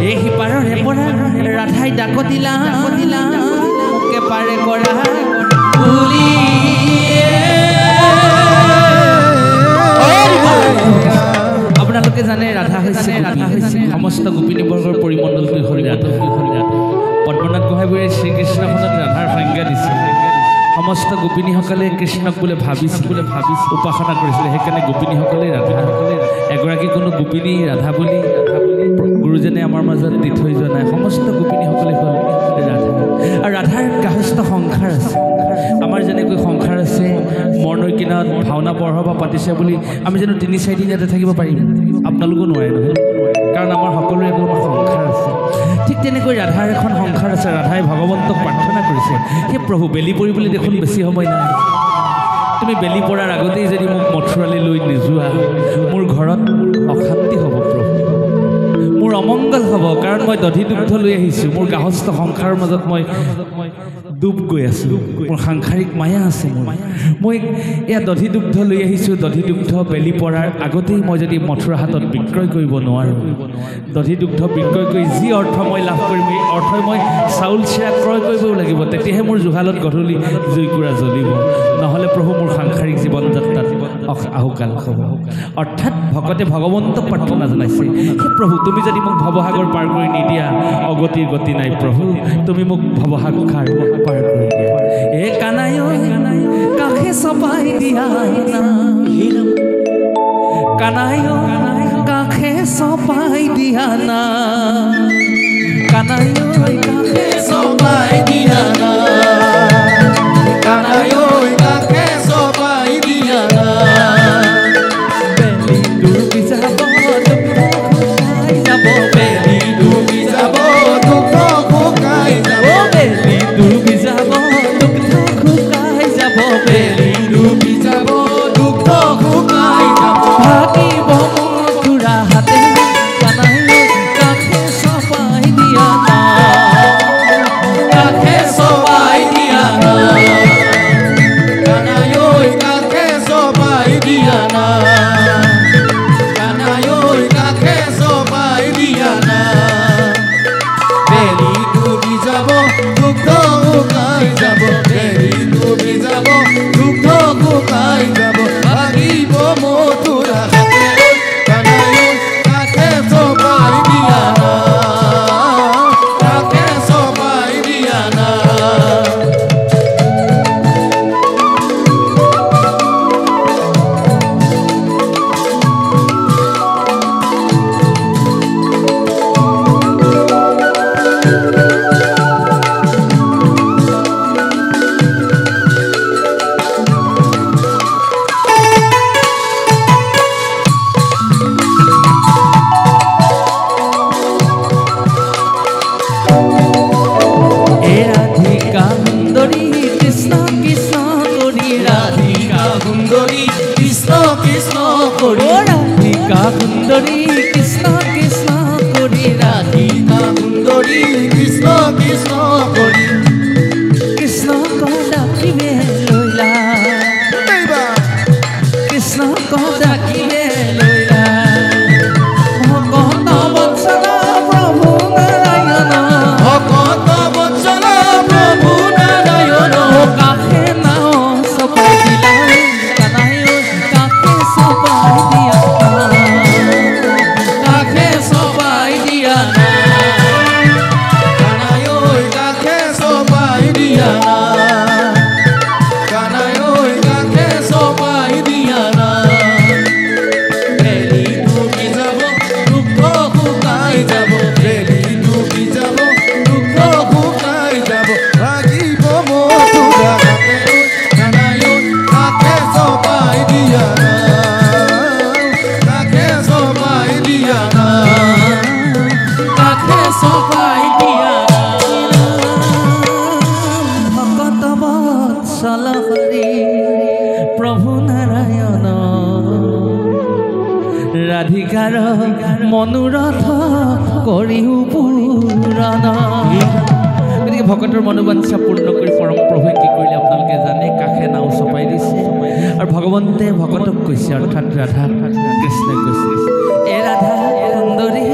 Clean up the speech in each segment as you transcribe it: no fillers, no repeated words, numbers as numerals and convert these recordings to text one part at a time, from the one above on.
এই সিপাৰৰে পৰা ৰাধাই ডাক দিলা মোকে পাৰে কৰা বুলি আপোনালোকে জানে ৰাধা হৈছে সমস্ত গোপিনীবৰ্গৰ পৰিমণ্ডলটো হ'ল ৰাধা পদ্মনাথ গোহাঁইবুঢ়াই শ্ৰীকৃষ্ণখনত ৰাধাৰ সংজ্ঞা দিছিল সমস্ত গোপিনীসকলে কৃষ্ণক বোলে ভাবিছিল উপাসনা কৰিছিলে সেইকাৰণে গোপিনীসকলে ৰাধা এগৰাকী কোনো গোপিনী ৰাধা বুলি গুৰুজনে আমাৰ মাজত দি থৈ যোৱা নাই সমস্ত গোপিনীসকলে হ'ল ৰাধা আৰু ৰাধাৰ গাহস্থ সংসাৰ আছে আমাৰ যেনেকৈ সংসাৰ আছে মৰণৈ কিনাৰত ভাওনা বৰসভা পাতিছে বুলি আমি যেন ৩-৪ দিন ইয়াতে থাকিব পাৰিম আপোনালোকো নোৱাৰে নহয় কাৰণ আমাৰ সকলোৰে এখন সংসাৰ আছে ঠিক তেনেকৈ ৰাধাৰ এখন সংসাৰ আছে ৰাধাই ভগৱন্তক প্ৰাৰ্থনা কৰিছে সেই প্ৰভু বেলি পৰিবলৈ দেখোন বেছি সময় নাই তুমি বেলি পৰাৰ আগতেই যদি মোক মথুৰালৈ লৈ নোযোৱা মোৰ ঘৰত অশান্তি হ'ব প্ৰভু মোৰ অমংগল হ'ব কাৰণ মই দধি দুগ্ধ লৈ আহিছোঁ মোৰ গাহস্থ সংসাৰৰ মাজত মই ডুব গৈ আছোঁ মোৰ সাংসাৰিক মায়া আছে মই এয়া দধি দুগ্ধ লৈ আহিছোঁ দধি দুগ্ধ বেলি পৰাৰ আগতেই মই যদি মথুৰা হাতত বিক্ৰয় কৰিব নোৱাৰোঁ দধি দুগ্ধ বিক্ৰয় কৰি যি অৰ্থ মই লাভ কৰিম এই অৰ্থই মই চাউল চিৰা ক্ৰয় কৰিবও লাগিব তেতিয়াহে মোৰ জুহালত গধূলি জুইকুৰা জ্বলিব নহ'লে প্ৰভু মোৰ সাংসাৰিক জীৱন যাত্ৰাত আহুকাল হ'ব অৰ্থাৎ ভকতে ভগৱন্তক প্ৰাৰ্থনা জনাইছে হে প্ৰভু তুমি যদি মোক ভৱসাগৰ পাৰ কৰি নিদিয়া অগতিৰ গতি নাই প্ৰভু তুমি মোক ভৱসাগৰ পাৰ কৰি দিয়া এ কানাই কাষে চপাই দিয়া কানাই কাষে চপাই দিয়া না কানাই কাষে চপাই দিয়া না কানাই কাষে চপাই দিয়া না বেলি ডুবি যাব বেলি ডুবি যাব দুখ শুকাই যাব বেলি ডুবি যাব দুখ শুকাই যাব বেলি ডুবি যাব দুখ শুকাই যাব ভাগিব মথুৰা হাতে কানাই কাষে চপাই দিয়া না কাষে চপাই দিয়া না কানাই কাষে চপাই দিয়া না কানাই কাষে চপাই দিয়া না বেলি ডুবি যাব দুখ শুকাই যাব বেলি ডুবি যাব দুখ শুকাই যাব ভাগিব মথুৰা হাতে কানাই কাষে চপাই দিয়া না কাষে চপাই দিয়া না ৰাধিকাৰ মনোৰথ কৰিও পুৰাণ গতিকে ভকতৰ মনোবাঞ্ছা পূৰ্ণ কৰি পৰম প্ৰভুৱে কি কৰিলে আপোনালোকে জানে কাষে নাও চপাই দিছে আৰু ভগৱন্তে ভকতক কৈছে অৰ্থাৎ ৰাধা কৃষ্ণই কৈছে এ ৰাধা সুন্দৰী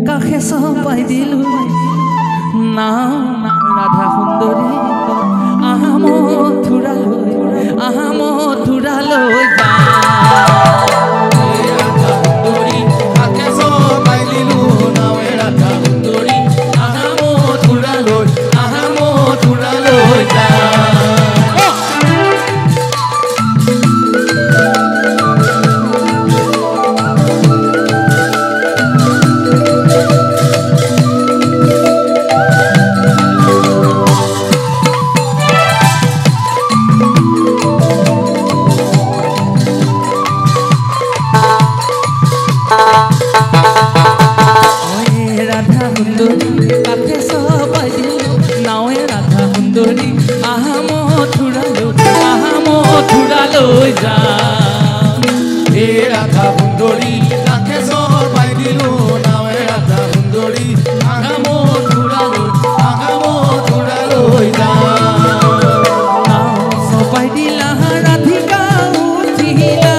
কাষে কাষে চপাই দিলো নাও ৰাধা সুন্দৰী আহা মথুৰালৈ যা মথুৰালৈ যা হে ৰাধা সুন্দৰী কাষে চপাই দিলো নাৱে ৰাধা সুন্দৰী আহা মথুৰালৈ যা চপাই দিলা ৰাধিকা উঠিলা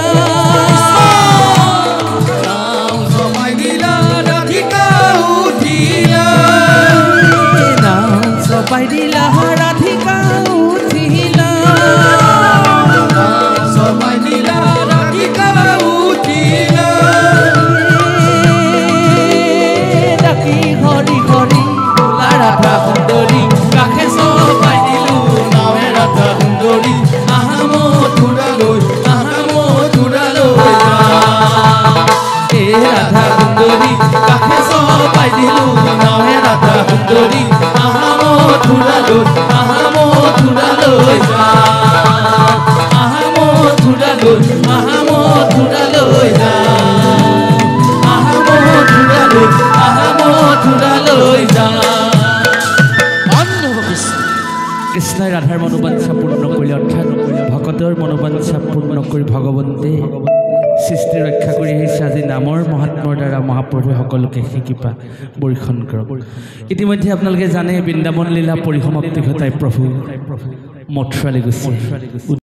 চপাই দিলা ৰাধিকা উঠিলা চপাই দিলা ৰাধিকা উঠিলা কৃষ্ণই ৰাধাৰ মনোবাঞ্ছা পূৰ্ণ কৰি অৰ্থাৎ ভকতৰ মনোবাঞ্ছা পূৰ্ণ কৰি ভগৱন্তী সৃষ্টি ৰক্ষা কৰি আহিছে আজি নামৰ মহাত্মৰ দ্বাৰা মহাপ্ৰভুৱে সকলোকে শিকিপা বৰ্ষণ কৰক ইতিমধ্যে আপোনালোকে জানে বৃন্দাবন লীলা পৰিসমাপ্তি ঘটাই প্ৰভু মথুৰালৈ গৈছে